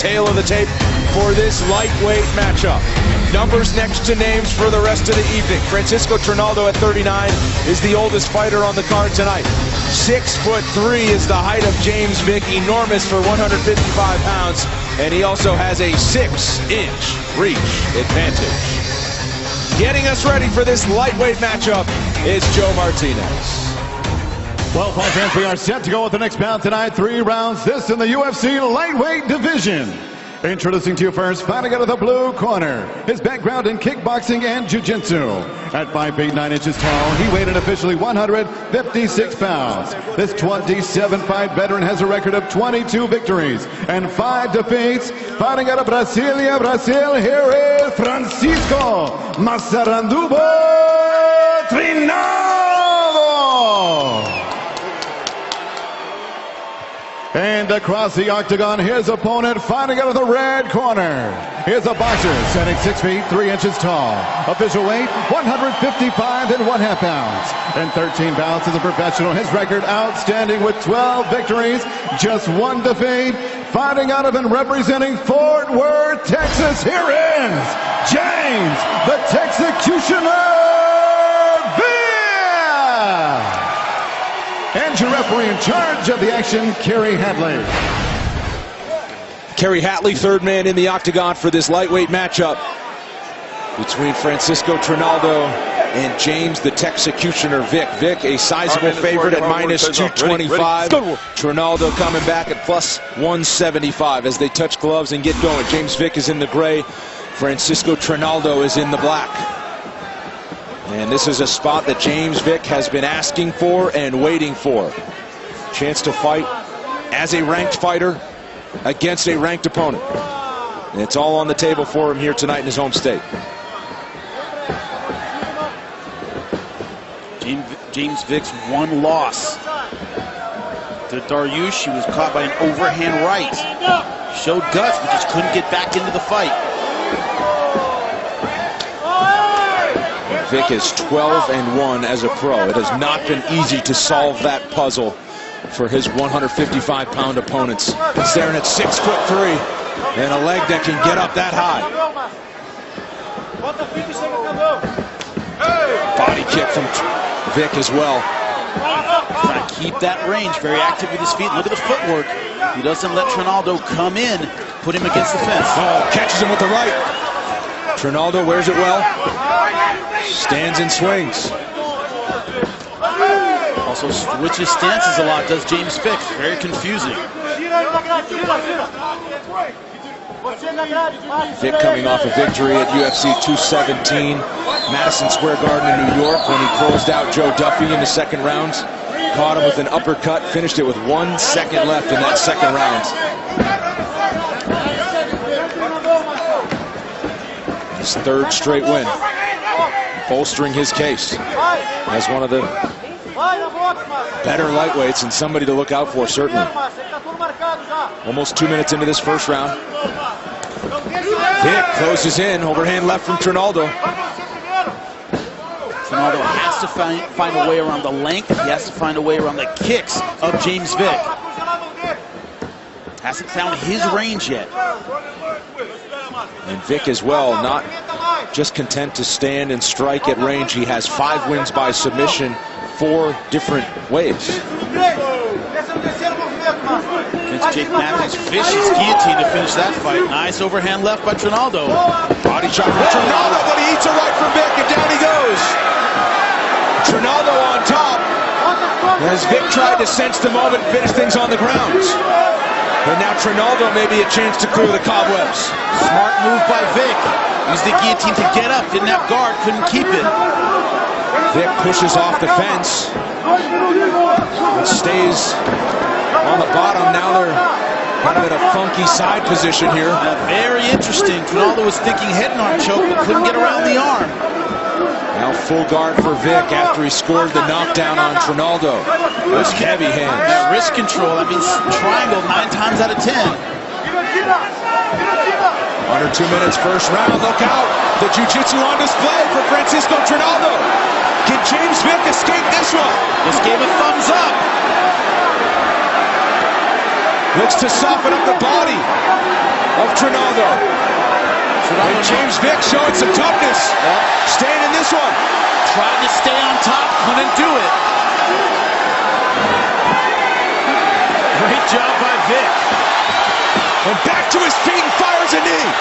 tail of the tape for this lightweight matchup. Numbers next to names for the rest of the evening. Francisco Trinaldo at 39 is the oldest fighter on the card tonight. 6'3" is the height of James Vick, enormous for 155 pounds, and he also has a 6-inch reach advantage. Getting us ready for this lightweight matchup is Joe Martinez. Well, fight fans, we are set to go with the next bout tonight. 3 rounds, this in the UFC lightweight division. Introducing to you first, fighting out of the blue corner. His background in kickboxing and jiu-jitsu. At 5 feet 9 inches tall, he weighed in officially 156 pounds. This 27-fight veteran has a record of 22 victories and 5 defeats. Fighting out of Brasilia, Brazil, here is Francisco Masarandubo Trinaldo. And across the octagon, his opponent fighting out of the red corner. Here's a boxer standing 6 feet 3 inches tall. Official weight 155.5 pounds. And 13 bouts as a professional. His record outstanding with 12 victories, just 1 defeat. Fighting out of and representing Fort Worth, Texas, here is James the Texecutioner Vick. And your referee in charge of the action, Kerry Hadley. Kerry Hadley, third man in the octagon for this lightweight matchup between Francisco Trinaldo and James the Texecutioner Vick. Vick, a sizable favorite at minus 225. Trinaldo coming back at plus 175 as they touch gloves and get going. James Vick is in the gray. Francisco Trinaldo is in the black. And this is a spot that James Vick has been asking for and waiting for. Chance to fight as a ranked fighter against a ranked opponent. And it's all on the table for him here tonight in his home state. James Vick's one loss to Dariush. He was caught by an overhand right. Showed guts, but just couldn't get back into the fight. Vick is 12-1 as a pro. It has not been easy to solve that puzzle for his 155-pound opponents. Staring at 6'3" and a leg that can get up that high. Body kick from Vick as well. Trying to keep that range, very active with his feet. Look at the footwork. He doesn't let Trinaldo come in, put him against the fence. Oh, catches him with the right. Trinaldo wears it well. Stands and swings. Also switches stances a lot, does James Vick. Very confusing. Vick coming off a victory at UFC 217, Madison Square Garden in New York, when he closed out Joe Duffy in the second round. Caught him with an uppercut, finished it with 1 second left in that second round. His 3rd straight win, bolstering his case as one of the better lightweights and somebody to look out for, certainly. Almost 2 minutes into this first round. Vick closes in, overhand left from Trinaldo. Trinaldo has to find a way around the length. He has to find a way around the kicks of James Vick. Hasn't found his range yet. And Vick as well, not just content to stand and strike at range. He has 5 wins by submission, 4 different ways. Against Jake Matthews, vicious guillotine to finish that fight. Nice overhand left by Trinaldo. Body shot from Trinaldo, but he eats a right from Vick, and down he goes. Trinaldo on top as Vick tried to sense the moment and finish things on the ground. And now Trinaldo may be a chance to clear the cobwebs. Smart move by Vick. Used the guillotine to get up, didn't have guard, couldn't keep it. Vick pushes off the fence. It stays on the bottom. Now they're kind of in a funky side position here. Very interesting. Trinaldo was thinking head and arm choke, but couldn't get around the arm. Now full guard for Vick after he scored the knockdown on Trinaldo. Those heavy hands. Yeah, wrist control. That means triangle 9 times out of 10. Under 2 minutes, first round. Look out. The jiu-jitsu on display for Francisco Trinaldo. Can James Vick escape this one? Just gave a thumbs up. Looks to soften up the body Trinaldo. And James Vick showing some toughness. Staying in this one. Tried to stay on top, couldn't do it. Great job by Vick. And back to his feet and fires a knee.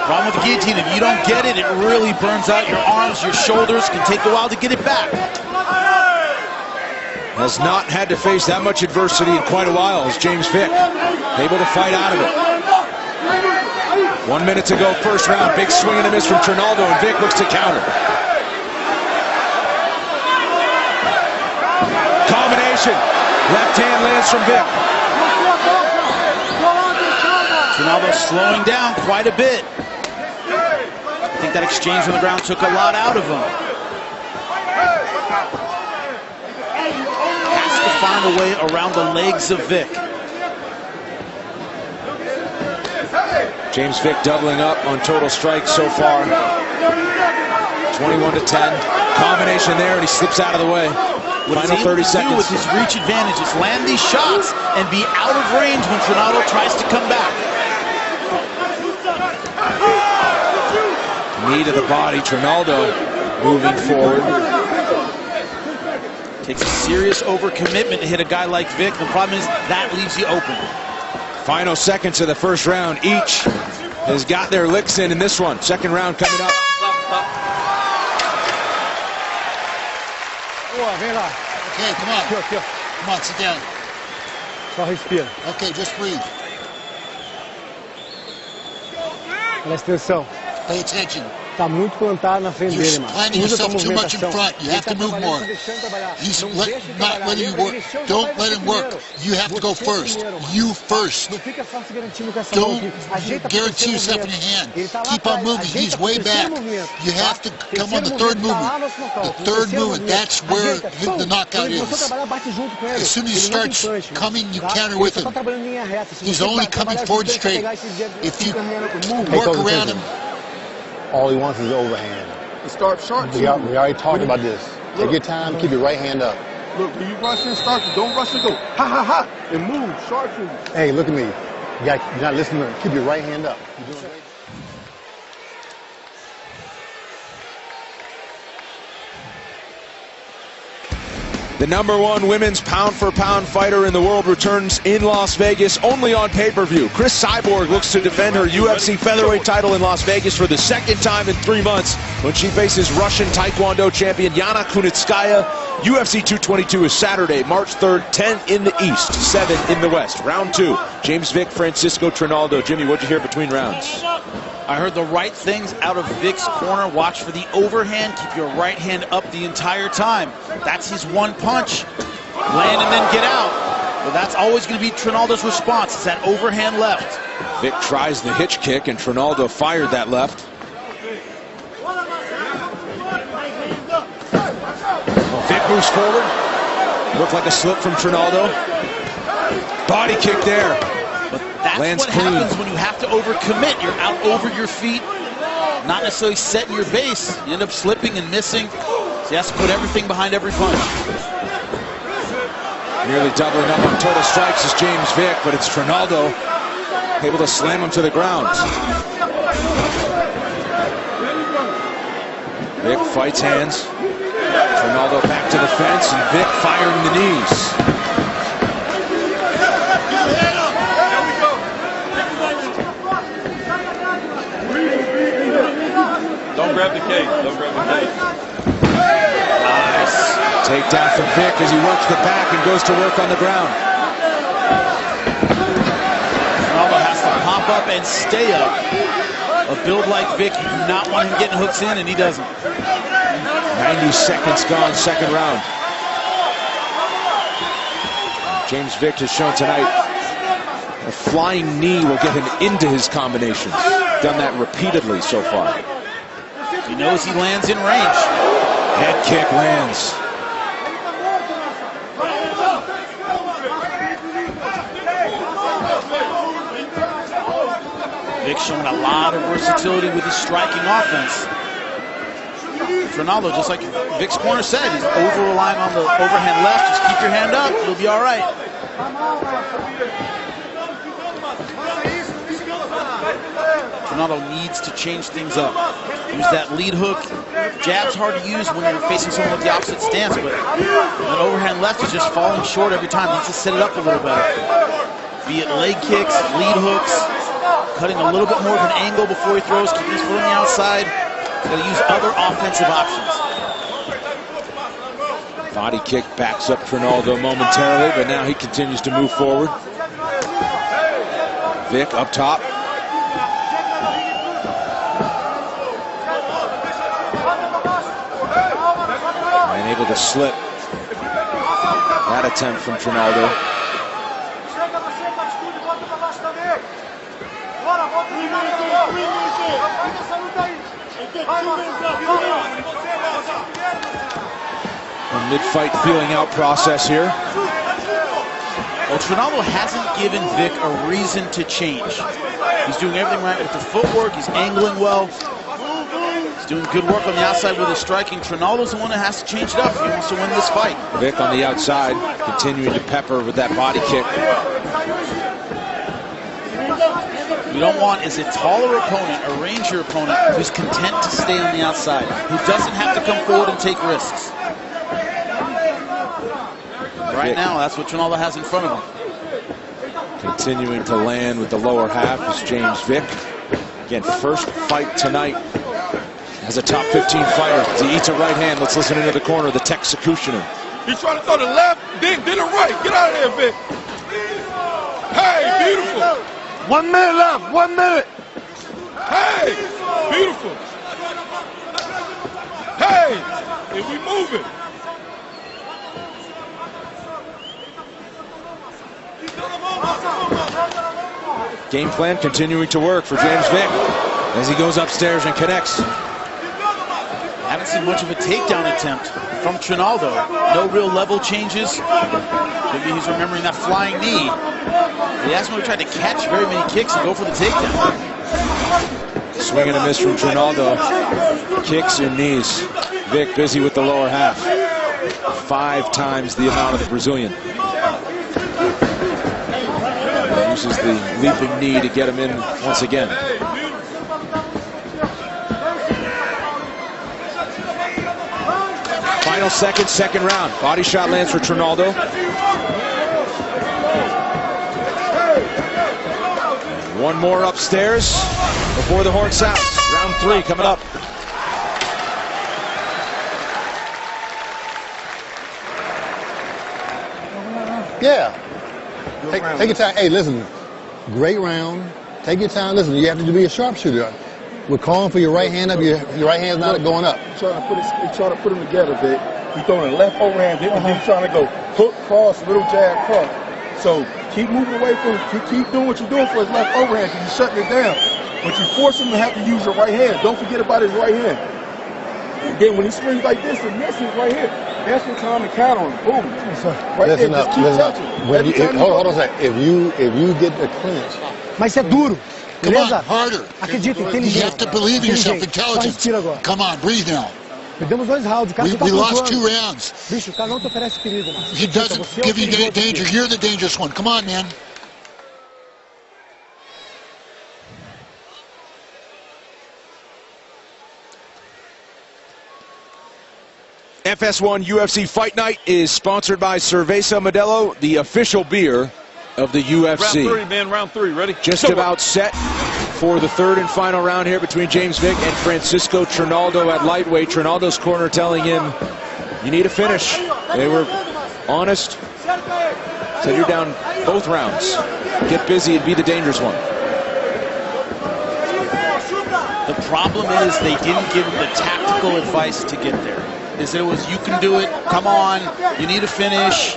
Problem with the guillotine, if you don't get it, it really burns out your arms, your shoulders. Can take a while to get it back. Has not had to face that much adversity in quite a while as James Vick able to fight out of it. 1 minute to go, first round. Big swing and a miss from Trinaldo, and Vick looks to counter. Combination. Left hand lands from Vick. Trinaldo slowing down quite a bit. I think that exchange on the ground took a lot out of him. Has to find a way around the legs of Vick. James Vick doubling up on total strikes so far. 21 to 10. Combination there, and he slips out of the way. Final 30 seconds. With his reach advantage is land these shots and be out of range when Trinaldo tries to come back. Knee to the body. Trinaldo moving forward. Takes a serious overcommitment to hit a guy like Vick. The problem is that leaves you open. Final seconds of the first round. Each has got their licks in this one. Second round coming up. Okay, come on. Come on, sit down. Só respira. Okay, just breathe. Presta atenção. Pay attention. Tá muito plantado na frente dele, You're mano. planting Usa yourself tua too much in movimentação. front. You have to move more. He's not letting you work. Don't let him work. You have to go first. You first. Não fica só se garantindo com essa mão Don't aqui. Ajeita guarantee yourself in your hand. Keep on moving. He's way back. You have to come on the third movement. The third movement, that's where the knockout is. As soon as he starts coming, you counter with him. He's only coming forward straight. If you work around him, all he wants is the overhand. Start sharp. We already talked about this. Take your time, keep your right hand up. Look, when you rush and start, don't rush and go ha ha ha and move, sharpshooter. Hey, look at me. You're not listening. Keep your right hand up. You're doing great. The #1 women's pound-for-pound fighter in the world returns in Las Vegas, only on pay-per-view. Cris Cyborg looks to defend her UFC featherweight title in Las Vegas for the second time in 3 months when she faces Russian Taekwondo champion Yana Kunitskaya. UFC 222 is Saturday, March 3rd, 10 in the East, 7 in the West. Round 2, James Vick, Francisco Trinaldo. Jimmy, what'd you hear between rounds? I heard the right things out of Vick's corner. Watch for the overhand. Keep your right hand up the entire time. That's his one punch. Land and then get out. But that's always going to be Trinaldo's response. It's that overhand left. Vick tries the hitch kick, and Trinaldo fired that left. Vick moves forward. Looked like a slip from Trinaldo. Body kick there. But that's Lands what clean. happens when you have to overcommit. You're out over your feet, not necessarily setting your base. You end up slipping and missing. So he has to put everything behind every punch. Nearly doubling up on total strikes is James Vick, but it's Trinaldo able to slam him to the ground. Vick fights hands. Trinaldo back to the fence, and Vick firing the knees. Don't grab the cage. Don't grab the cage. Nice. Takedown from Vick as he works the back and goes to work on the ground. Trinaldo has to pop up and stay up. A build like Vick, you do not want him getting hooks in, and he doesn't. 90 seconds gone, second round. James Vick has shown tonight a flying knee will get him into his combinations. Done that repeatedly so far. He knows he lands in range. Head kick lands. Vick showing a lot of versatility with his striking offense. Trinaldo, just like Vick's corner said, he's over-relying on the overhand left. Just keep your hand up, you'll be all right. Trinaldo needs to change things up. Use that lead hook. Jab's hard to use when you're facing someone with the opposite stance, but that overhand left is just falling short every time. Needs to set it up a little better. Be it leg kicks, lead hooks, cutting a little bit more of an angle before he throws, keeping his foot on the outside. He's got to use other offensive options. Body kick backs up Trinaldo momentarily, but now he continues to move forward. Vick up top. And able to slip that attempt from Trinaldo. A mid-fight feeling out process here. Well, Trinaldo hasn't given Vick a reason to change. He's doing everything right with the footwork. He's angling well. He's doing good work on the outside with his striking. Trinaldo's the one that has to change it up if he wants to win this fight. Vick on the outside, continuing to pepper with that body kick. What you don't want is a taller opponent, a rangier opponent, who's content to stay on the outside, who doesn't have to come forward and take risks. Right now, that's what Trinaldo has in front of him. Continuing to land with the lower half is James Vick. Again, first fight tonight as a top 15 fighter. He eats a right hand. Let's listen into the corner, the Texecutioner. He's trying to throw the left, then the right. Get out of there, Vick. Hey, beautiful. 1 minute left, 1 minute. Hey, beautiful. Hey, and we moving. Game plan continuing to work for James Vick as he goes upstairs and connects. Haven't seen much of a takedown attempt from Trinaldo. No real level changes. Maybe he's remembering that flying knee. He hasn't really tried to catch very many kicks and go for the takedown. Swing and a miss from Trinaldo. Kicks and knees. Vick busy with the lower half. 5 times the amount of the Brazilian. Uses the leaping knee to get him in once again. Final seconds, second round. Body shot lands for Trinaldo. One more upstairs before the horn sounds. Round 3 coming up. Yeah. Take your time. Hey, listen, great round. Take your time. Listen, you have to be a sharpshooter. We're calling for your right hand up. Your right hand's not going up. He's trying to put them together, Vick. He's throwing a left overhand, and then he's trying to go hook, cross, little jab, cross. So keep moving away from him. Keep doing what you're doing for his left overhand because you're shutting it down. But you force him to have to use your right hand. Don't forget about his right hand. And then when he swings like this and misses right here, that's the time to count on him. Boom. Right there, just keep touching. Hold on a second. If you get the clinch. Mas é duro. Come on, Beleza? harder. Acredita, You inteligente. have to believe in yourself, Inteligente. Só intelligence. respira agora. Come on, breathe now. Perdemos 2 rounds. O cara só tá We lost pontuando. 2 rounds. Bicho, o cara não te oferece perigo. Mas He doesn't você é o give you perigoso danger. aqui. You're the dangerous one. Come on, man. FS1 UFC Fight Night is sponsored by Cerveza Modelo, the official beer of the UFC. Round 3, man. Round 3. Ready? Just about set for the 3rd and final round here between James Vick and Francisco Trinaldo at lightweight. Trinaldo's corner telling him, you need a finish. They were honest. Said you're down both rounds. Get busy and be the dangerous one. The problem is they didn't give him the tactical advice to get there. They said it was, you can do it, come on, you need a finish.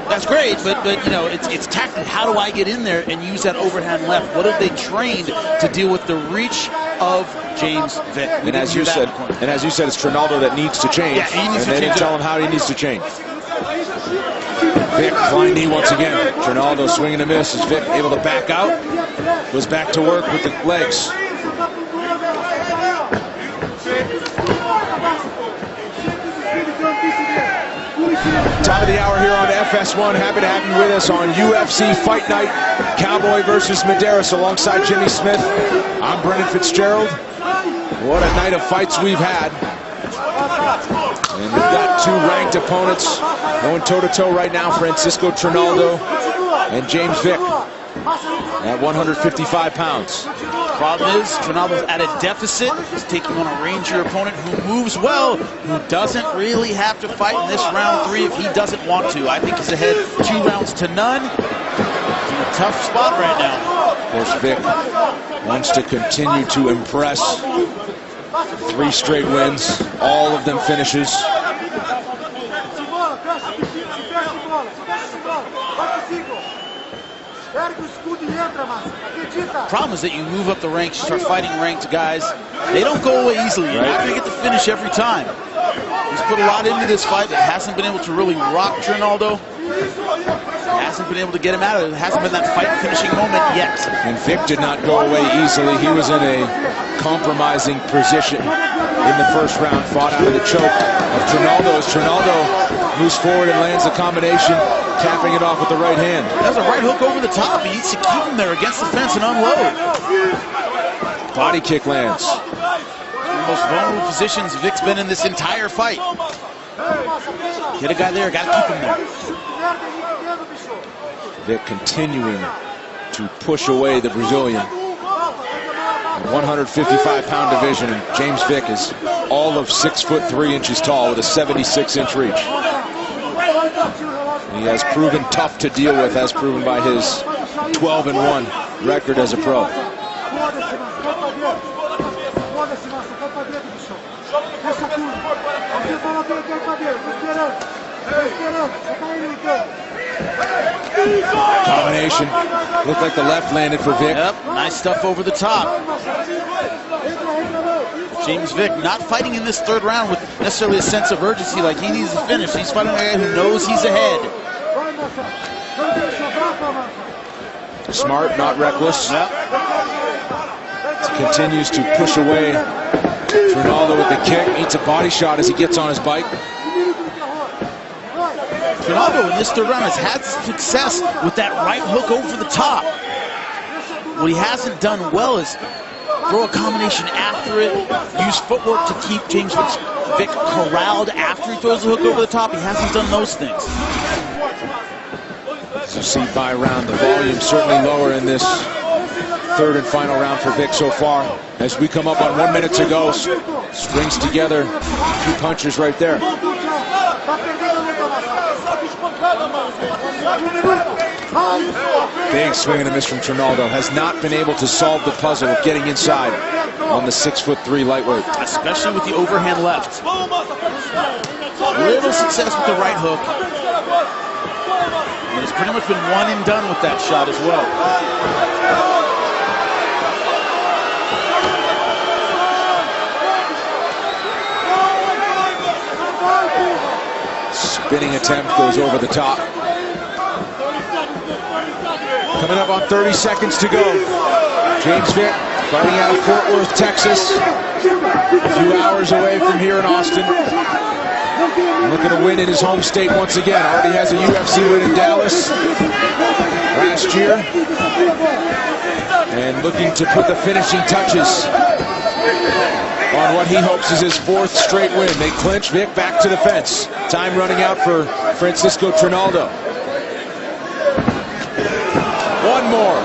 That's great, but you know, it's tactical. How do I get in there and use that overhand left? What have they trained to deal with the reach of James Vick? And as you said, it's Trinaldo that needs to change. Yeah, he needs to and they change didn't tell him how he needs to change. Vick flying knee once again. Trinaldo swinging a miss. Is Vick able to back out? Goes back to work with the legs. Top of the hour here on FS1. Happy to have you with us on UFC Fight Night. Cowboy versus Medeiros alongside Jimmy Smith. I'm Brendan Fitzgerald. What a night of fights we've had. And we've got two ranked opponents going toe-to-toe right now. Francisco Trinaldo and James Vick at 155 pounds. Problem is, Trinaldo's at a deficit. He's taking on a rangier opponent who moves well, who doesn't really have to fight in this round 3 if he doesn't want to. I think he's ahead 2 rounds to none. He's in a tough spot right now. Of course, Vick wants to continue to impress. 3 straight wins, all of them finishes. Problem is that you move up the ranks, you start fighting ranked guys. They don't go away easily. You're not going to get the finish every time. He's put a lot into this fight, but hasn't been able to really rock Trinaldo. Hasn't been able to get him out of it. Hasn't been that fight finishing moment yet. And Vick did not go away easily. He was in a compromising position in the first round, fought out of the choke of Trinaldo as Trinaldo moves forward and lands the combination, tapping it off with the right hand. There's a right hook over the top. He needs to keep him there against the fence and unload. Body kick lands. One of the most vulnerable positions Vick's been in this entire fight. Get a guy there, gotta keep him there. Vick continuing to push away the Brazilian. 155-pound division, and James Vick is all of 6'3" tall with a 76-inch reach. He has proven tough to deal with, as proven by his 12-1 record as a pro. Combination. Looked like the left landed for Vick. Yep, nice stuff over the top. James Vick not fighting in this 3rd round with necessarily a sense of urgency like he needs to finish. He's fighting a guy who knows he's ahead. Smart, not reckless. Yep. Continues to push away Trinaldo with the kick. Eats a body shot as he gets on his bike. Trinaldo in this 3rd round has had success with that right hook over the top. What he hasn't done well is throw a combination after it, use footwork to keep James Vick corralled after he throws the hook over the top. He hasn't done those things. As you see by round, the volume certainly lower in this 3rd and final round for Vick so far. As we come up on 1 minute to go, strings together 2 punches right there. Big swing and a miss from Trinaldo. Has not been able to solve the puzzle of getting inside on the 6'3" lightweight. Especially with the overhand left. Little success with the right hook. And it's pretty much been one and done with that shot as well. Spinning attempt goes over the top. Coming up on 30 seconds to go. James Vick fighting out of Fort Worth, Texas. A few hours away from here in Austin. Looking to win in his home state once again. Already has a UFC win in Dallas last year. And looking to put the finishing touches on what he hopes is his 4th straight win. They clinch. Vick back to the fence. Time running out for Francisco Trinaldo. One more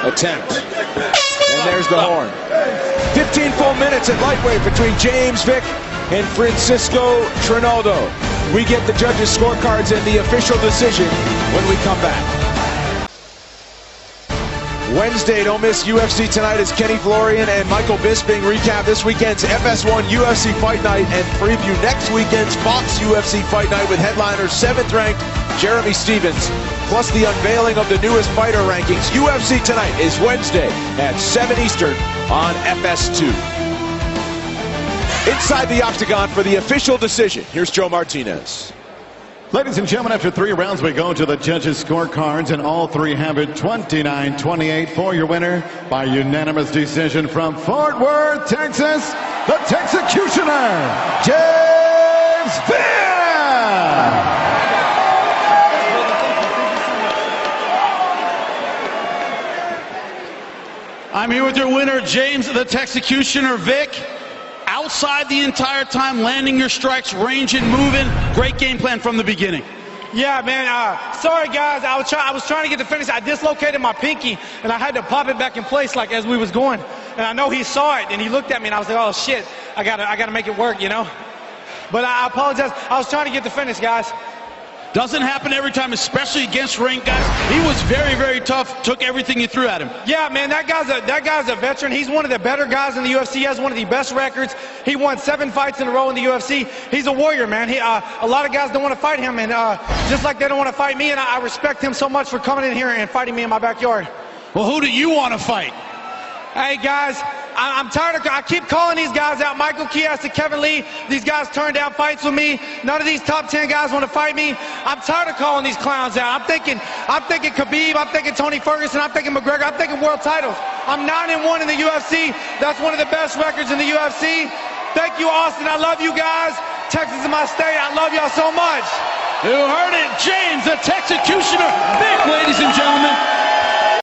attempt. And there's the horn. 15 full minutes at lightweight between James Vick and Francisco Trinaldo. We get the judges' scorecards and the official decision when we come back. Wednesday, don't miss UFC Tonight as Kenny Florian and Michael Bisping recap this weekend's FS1 UFC Fight Night and preview next weekend's Fox UFC Fight Night with headliner 7th-ranked Jeremy Stephens, plus the unveiling of the newest fighter rankings. UFC Tonight is Wednesday at 7 Eastern on FS2. Inside the octagon for the official decision, here's Joe Martinez. Ladies and gentlemen, after 3 rounds, we go to the judges' scorecards, and all 3 have it 29-28 for your winner by unanimous decision from Fort Worth, Texas, the Texecutioner, James Vick! I'm here with your winner, James the Texecutioner Vick. Outside the entire time, landing your strikes, ranging, moving. Great game plan from the beginning. Yeah, man. Sorry, guys. I was trying to get the finish. I dislocated my pinky, and I had to pop it back in place like as we was going. And I know he saw it, and he looked at me, and I was like, oh shit, I gotta make it work, you know. But I apologize. I was trying to get the finish, guys. Doesn't happen every time, especially against ranked guys. He was very, very tough. Took everything you threw at him. Yeah, man, that guy's a veteran. He's one of the better guys in the UFC. He has one of the best records. He won 7 fights in a row in the UFC. He's a warrior, man. A lot of guys don't want to fight him, and just like they don't want to fight me, and I respect him so much for coming in here and fighting me in my backyard. Well, who do you want to fight? Hey, guys, I'm tired of, I keep calling these guys out. Michael Chiesa, Kevin Lee, these guys turned down fights with me. None of these top 10 guys want to fight me. I'm tired of calling these clowns out. I'm thinking Khabib, I'm thinking Tony Ferguson, I'm thinking McGregor, I'm thinking world titles. I'm 9-1 in the UFC. That's one of the best records in the UFC. Thank you, Austin. I love you guys. Texas is my state. I love y'all so much. You heard it. James, the Texecutioner Vick, ladies and gentlemen.